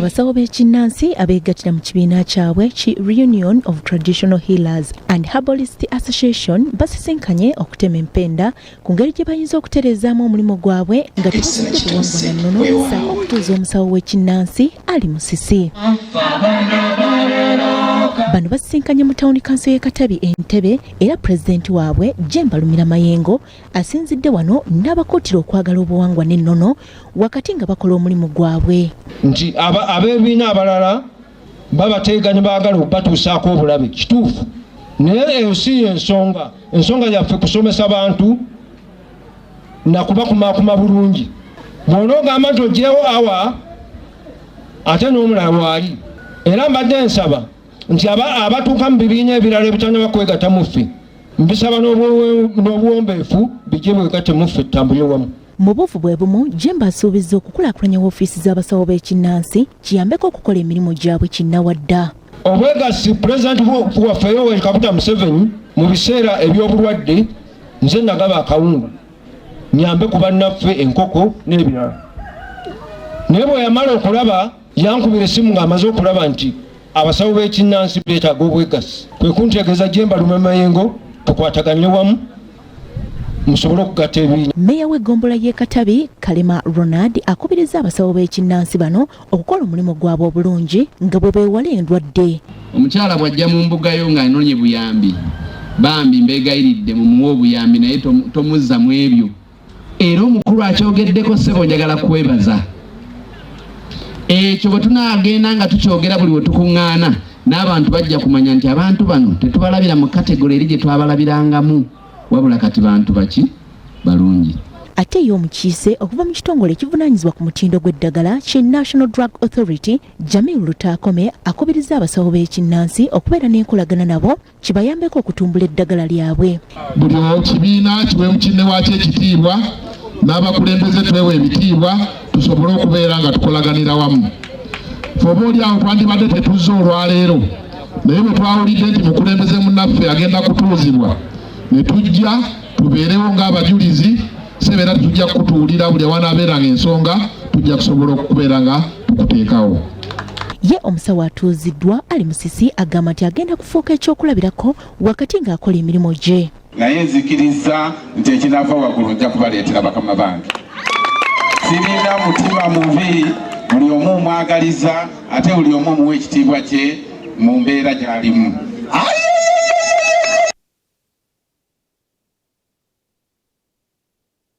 abasawo b'ekinnansi abeegattira mu kibiina kyabwe ki Reunion of Traditional Healers and Herbalist Association basisinkanye okutema empenda ku ngeri gye bayinza okutereezaamu omulimu gwabwe nga tebasudde buwangwa na nnono ssaako okutuuza omusawo w'ekinnansi Ali Musisi. Bano basisinkanye mu tawuni kanso y'e Katabi Entebbe era pulezidenti waabwe Jemba Lumira Mayengo asinzidde wano n'abakuutira okwagala obuwangwa n'ennono wakati nga bakola omulimu gwabwe. Nti ab'ebibiina abalala babateeganya baagala okubatuusaako obulabe kituufu naye eyo si ensonga yaffe kusomesa bantu nakubakumakuma bulungi. Bw'onoogamba nti ogyewo awa ate n'omulala waali era mbadde nsaba nti abatuuka mu bibiina ebirala ebitanyuma kwegatta muffe mbisaba n'obuwombeefu bijje bwegatte muffe tutambule wamu. Mu buufu bwe bumu Jemba asuubizza okukulaakulanya woofiisi z'abasawo b'ekinnansi kiyambeko okukola emirimu gyabwe kinnawadda. Obwegassi pulezidenti waffe Yoweri Kaguta Museveni mu biseera eby'obulwadde nze nagaba akawunga nyambe ku bannaffe enkoko n'ebirala. Naye bwe yamala okulaba yankubira essimu ng'amaze okulaba nti abasawo b'ekinnansi beetaaga obwegassi. Kwe kuntegeeza Jemba Lumira Mayengo tukwataganire wamu musobole okugatta ebibiina. Mmeeya w'eggombolola y'e Katabi Kalema Ronald akubiriza abasawo b'ekinnansi bano okukola omulimu gwabwe obulungi nga bwe beewala endwadde. Omukyala bw'ajja mu mbuga yo ng'anoonye buyambi bambi mbeegayiridde mumuwe obuyambi naye tomuzza mu ebyo. Era omukulu akyogeddeko ssebo njagala kwebaza. Ekyo bwe tunaagenda nga tukyogera buli we tukuŋŋaana n'abantu bajja kumanya nti abantu bano tetubalabira mu kategori eri gye twabalabirangamu wabula kati bantu baki balungi. Ate ye omukiise okuva mu kitongole ekivunaanyizibwa ku mutindo gw'eddagala ki National Drug Authority Jamil Lutakome akubiriza abasawo b'ekinnansi okubeera n'enkolagana nabo kibayambeko okutumbula eddagala lyabwe. Buli kibiina kiweemu kinne waakyo ekitiibwa n'abakulembeze twewe ebitiibwa tusobole okubeera nga tukolaganira wamu. Oba oli awo twandibadde tetuzza olwaleero naye bwe twawulidde nti mukulembeze munnaffe agenda kutuuzibwa ne tujja tubeerewo ng'abajulizi sebeera tujja kutuulira buli awanaabeeranga ensonga tujja kusobola okubeera nga tukuteekawo. Ye omusawo atuuziddwa Ali Musisi agamba nti agenda kufuuka ekyokulabirako wakati ng'akola emirimu gye. Naye nzikiriza nti ekinaava waggulu nja kubaleetera bakama bange. Sirina mutima mubi, buli omu omwagaliza ate buli omu omuwa ekitiibwa kye mu mbeera gy'alimu.